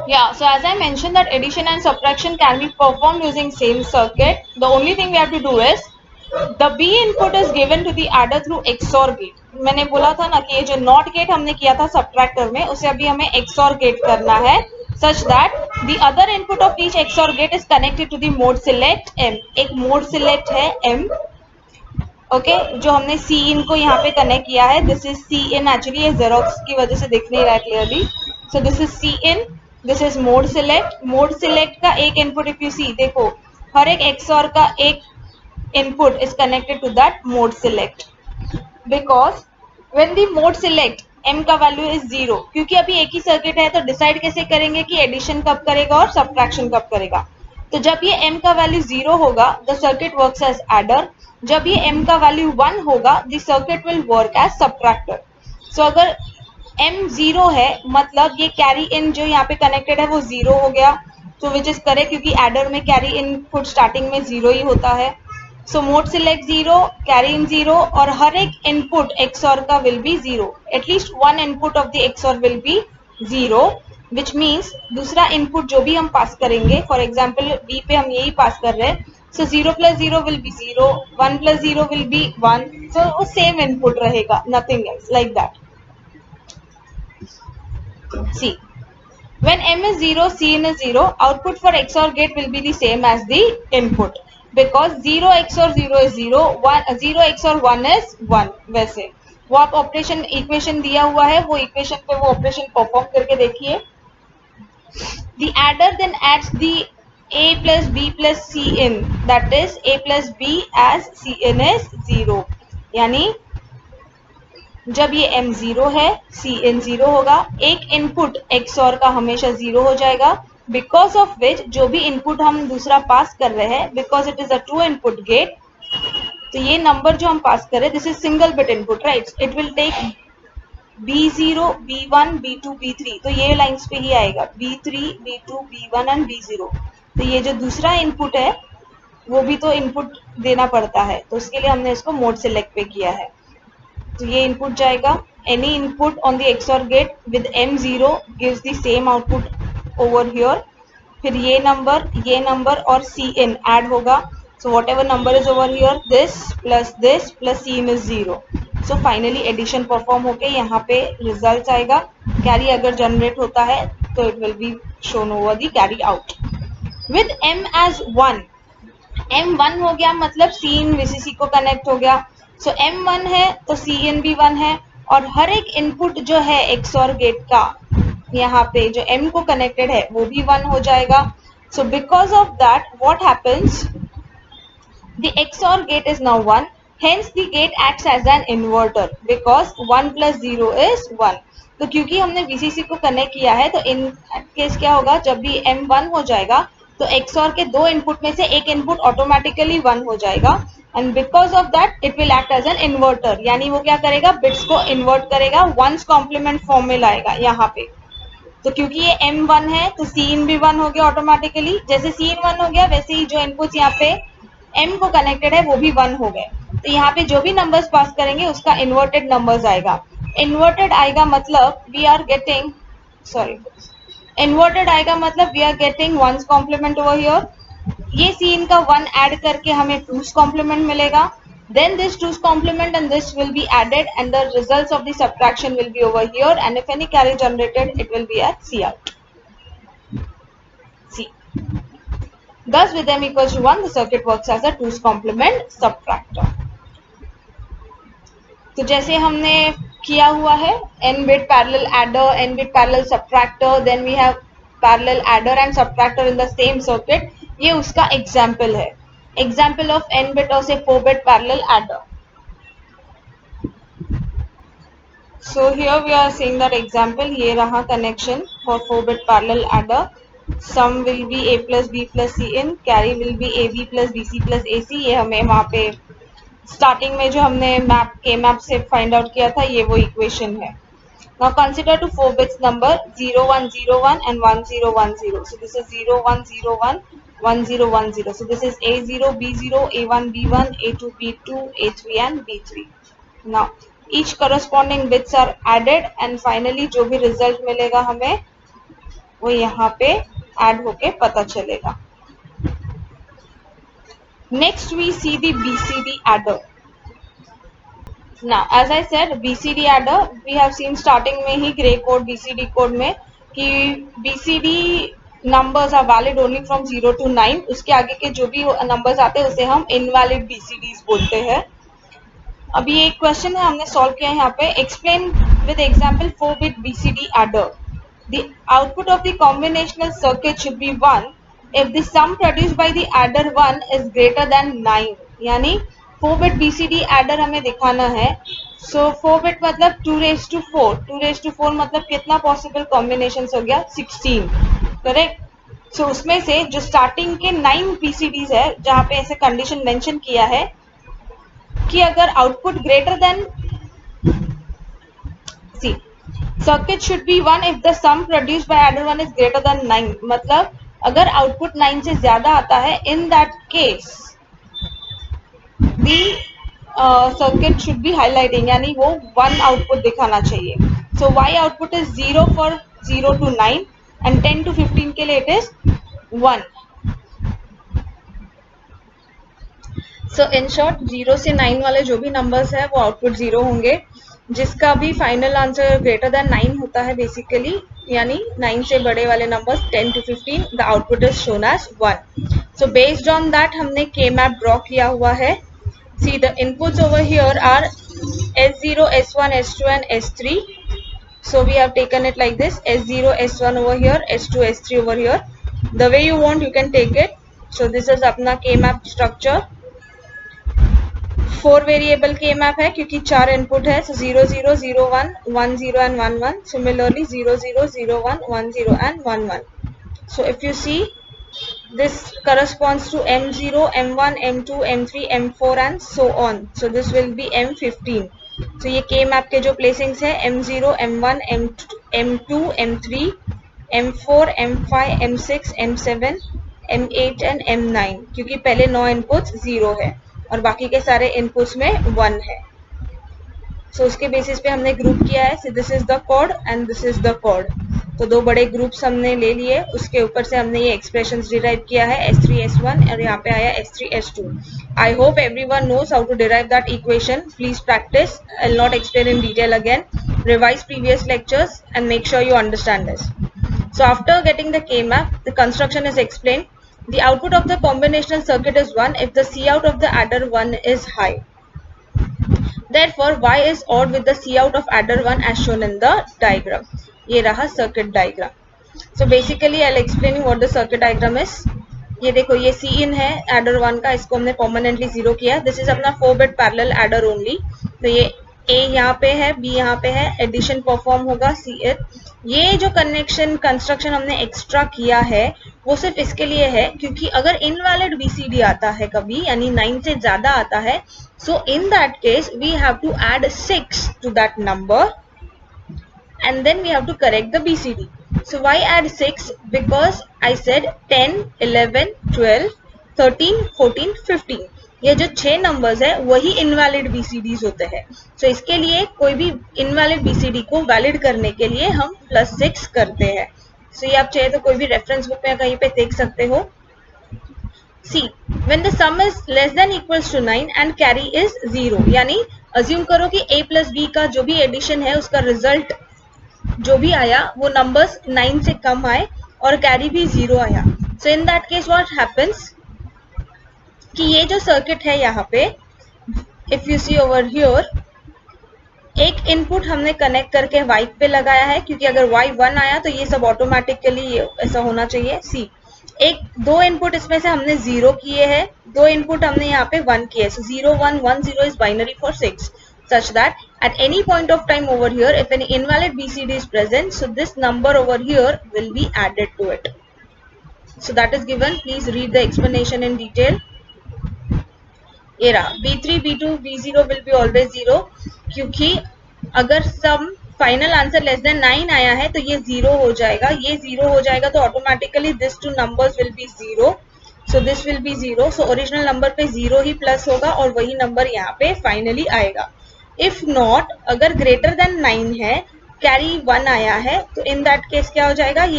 Yeah, so as I mentioned that addition and subtraction can be performed using same circuit. The only thing we have to do is the B input is given to the adder through XOR gate. मैंने बोला था ना कि ये जो NOT gate हमने किया था subtractor में, उसे अभी हमें XOR gate करना है such that the other input of each XOR gate is connected to the mode select M. एक mode select है M, ओके जो हमने सी इन को यहाँ पे कनेक्ट किया है. This is C in. Actually ये जेरोक्स की वजह से दिख नहीं रहा है clearly. So this is C in, this is mode select. Mode select का एक इनपुट, इफ यू सी देखो हर एक एक्सऑर का एक input is connected to that mode select because when the mode select M का वैल्यू इज 0, क्योंकि अभी एक ही सर्किट है तो डिसाइड कैसे करेंगे कि एडिशन कब करेगा और सब्ट्रैक्शन कब करेगा. तो जब ये m का वैल्यू 0 होगा the circuit works as adder. जब ये m का वैल्यू 1 होगा the circuit will work as subtractor. So अगर m 0 है मतलब ये कैरी इन जो यहाँ पे कनेक्टेड है वो 0 हो गया. सो विच इज करेक्ट क्योंकि एडर में कैरी इनपुट स्टार्टिंग में 0 ही होता है. सो मोड सिलेक्ट 0, कैरी इन 0 और हर एक इनपुट XOR का will be 0. At least one input of the XOR will be 0, which means दूसरा इनपुट जो भी हम पास करेंगे, फॉर एग्जाम्पल B पे हम यही पास कर रहे हैं. So 0 plus 0 will be 0, 1 plus 0 will be 1. So वो सेम इनपुट रहेगा, nothing else like that. See when m is 0, cin is 0, output for XOR gate will be the same as the input because 0 XOR 0 is 0, 0 XOR 1 is 1. वैसे वो आप operation equation दिया हुआ है, वो equation पे वो ऑपरेशन परफॉर्म करके देखिए. The adder then adds the a plus b plus c in, that is a plus b as c in is 0. यानी जब ये m 0 है सी इन 0 होगा. एक इनपुट XOR का हमेशा 0 हो जाएगा बिकॉज ऑफ विच जो भी इनपुट हम दूसरा पास कर रहे हैं because it is a two input gate. तो ये नंबर जो हम पास कर रहे हैं this is single bit input right. It will take B0, B1, B2, B3. तो ये लाइंस पे ही आएगा B3, B2, B1 and B0. तो ये जो दूसरा इनपुट है वो भी तो इनपुट देना पड़ता है, तो उसके लिए हमने इसको मोड सिलेक्ट पे किया है. तो ये इनपुट जाएगा. Any input on the XOR gate with M0 gives the same output over here. फिर ये नंबर और सी इन ऐड होगा. So what ever number is over here this plus C in is 0. So finally addition perform होके यहाँ पे result आएगा. Carry अगर generate होता है तो it will be shown over the carry out with m as 1. M1 हो गया मतलब सी इन VCC को कनेक्ट हो गया. सो M1 है तो सी इन भी 1 है और हर एक इनपुट जो है XOR गेट का यहाँ पे जो M को कनेक्टेड है वो भी 1 हो जाएगा. So because of that what happens, the XOR gate is now 1, hence the gate acts as an inverter because 1 plus 0 is 1. तो क्योंकि हमने VCC को कनेक्ट किया है तो इन केस क्या होगा, जब भी M1 हो जाएगा तो XOR के दो इनपुट में से एक इनपुट ऑटोमेटिकली 1 हो जाएगा and because of that it will act as an inverter. यानी वो क्या करेगा, बिट्स को इन्वर्ट करेगा, वंस कॉम्प्लीमेंट फॉर्म में लाएगा यहाँ पे. तो क्योंकि ये M1 है तो सी इन भी 1 हो गया ऑटोमेटिकली. जैसे सी इन 1 हो गया वैसे ही जो इनपुट यहाँ पे M को कनेक्टेड है वो भी 1 हो गए. तो यहाँ पे जो भी नंबर्स पास करेंगे उसका इन्वर्टेड नंबर्स आएगा. इन्वर्टेड आएगा मतलब वी आर गेटिंग इन्वर्टेड आएगा मतलब we are getting once complement over here. ये सीन का 1 ऐड करके हमें 2's कॉम्प्लीमेंट मिलेगा. Then this 2's complement and this will be added and the results of the subtraction will be over here and if any carry generated it will be at C out. C. Thus with m equals to 1 the circuit works as a 2's complement subtractor. तो जैसे हमने किया हुआ है n bit parallel adder, n bit parallel subtractor, then we have parallel adder and subtractor in the same circuit. ये उसका example है. Example of n bit और से 4 bit parallel adder. So here we are seeing that example. ये रहा connection for 4 bit parallel adder. Sum will be a plus b plus c in, carry will be ab plus bc plus ac. ये हमें वहाँ पे starting में जो हमने map से फाइंड आउट किया था ये वो इक्वेशन है. Now consider to 4 bits number 0101 and 1010. So this is 0101, 1010. So this is A0, B0, A1, B1, A2, B2, A3 and B3. Now each corresponding bits are added and finally जो भी result मिलेगा हमें वो यहाँ पे add होके पता चलेगा। Next we see the BCD adder। Now, as I said, BCD adder we have seen starting में ही ग्रे कोड BCD कोड में कि BCD numbers are valid only from 0 to 9। उसके आगे के जो भी numbers आते हैं उसे हम invalid BCDs बोलते हैं। अभी एक क्वेश्चन है हमने सॉल्व किया है यहाँ पे। Explain with example 4-bit BCD adder। The output of the combinational circuit should be 1 if the sum produced by the adder 1 is greater than 9। यानी 4-bit BCD adder हमें दिखाना है। So 4-bit मतलब 2⁴। 2⁴ मतलब कितना पॉसिबल कॉम्बिनेशन हो गया? 16, correct. सो उसमें से जो स्टार्टिंग के 9 BCDs है जहाँ पे ऐसे कंडीशन मेंशन किया है कि अगर output greater than C circuit should be 1 if the sum produced by adder 1 is greater than 9। मतलब अगर आउटपुट 9 से ज्यादा आता है in that case the circuit should be highlighting, यानी वो 1 आउटपुट दिखाना चाहिए। So Y output is 0 for 0 to 9 and 10 to 15 के लिए it is 1। So in short 0 से 9 वाले जो भी नंबर्स है वो आउटपुट 0 होंगे। जिसका भी फाइनल आंसर ग्रेटर देन 9 होता है बेसिकली, यानी 9 से बड़े वाले numbers 10 to 15, the output is shown as 1। So based on that हमने के मैप ड्रॉ किया हुआ है। See the inputs over here are S0, S1, S2 and S3। So we have taken it like this: S0, S1 over here, S2, S3 over here. The way you want you can take it. So this is अपना K map structure। 4 variable के map है क्योंकि 4 input है। So 0 0 0 1 1 0 and 1 1। Similarly 0 0 0 1 1 0 and 1 1। So if you see this corresponds to M0, M1, M2, M3, M4 and so on। So this will be M15। So ये K map के जो प्लेसिंग्स है M0, M1, M2, M3, M4, M5, M6, M7, M8 and M9, क्योंकि पहले 9 inputs 0 है और बाकी के सारे इनपुट्स में 1 है। सो उसके बेसिस पे हमने ग्रुप किया है। This is the code and this is the code. तो दो बड़े ग्रुप्स हमने ले लिए, उसके ऊपर से हमने ये एक्सप्रेशंस डिराइव किया है S3 S1 और यहाँ पे आया S3 S2। I hope everyone knows how to derive that equation. Please practice, I will not explain in detail again. Revise previous lectures and make sure you understand this। So after getting the K map, the construction is explained। The output of the combinational circuit is 1 if the Cout of the adder 1 is high। Therefore, Y is odd with the Cout of adder 1 as shown in the diagram। ये रहा circuit diagram। So basically, I'll explain you what the circuit diagram is। ये देखो, ये Cin है adder 1 का, इसको हमने permanently 0 किया। This is अपना 4-bit parallel adder only। तो ये A यहाँ पे है, B यहाँ पे है, एडिशन परफॉर्म होगा Cin। ये जो कनेक्शन कंस्ट्रक्शन हमने एक्स्ट्रा किया है वो सिर्फ इसके लिए है क्योंकि अगर इनवैलिड BCD आता है कभी, यानी 9 से ज्यादा आता है, so in that case we have to add 6 to that number and then we have to correct the BCD। So why add 6? Because I said 10, 11, 12, 13, 14, 15 ये जो 6 नंबर्स है वही इनवैलिड BCDs होते हैं। so इसके लिए कोई भी इनवैलिड BCD को वैलिड करने के लिए हम +6 करते हैं। so ये आप चाहे तो कोई भी रेफरेंस बुक में कहीं पे देख सकते हो। C, when the sum is less than equals to 9 and carry is 0, यानी अज्यूम करो कि A plus B का जो भी एडिशन है उसका रिजल्ट जो भी आया वो नंबर्स 9 से कम आए और कैरी भी 0 आया। So in that case what happens कि ये जो सर्किट है यहाँ पे, if you see over here, एक इनपुट हमने कनेक्ट करके Y पे लगाया है क्योंकि अगर Y 1 आया तो ये सब ऑटोमेटिकली ऐसा होना चाहिए। सी, दो इनपुट इसमें से हमने 0 किए हैं, दो इनपुट हमने यहाँ पे 1 किए। सो 0 1 1 0 is binary for 6 such that at any point of time over here if an invalid BCD is present, so this number over here will be added to it। so that is given, please read the explanation in detail। ये रहा B3 B2 B0 will be always 0 क्योंकि अगर sum final answer less than 9 आया है तो ये 0 हो जाएगा। ये 0 हो जाएगा तो automatically this two numbers will be 0। So this will be 0। So original number पे 0 ही प्लस होगा और वही नंबर यहाँ पे फाइनली आएगा। इफ नॉट, अगर ग्रेटर देन 9 है, कैरी 1 आया है, तो इन दैट केस क्या हो जाएगा,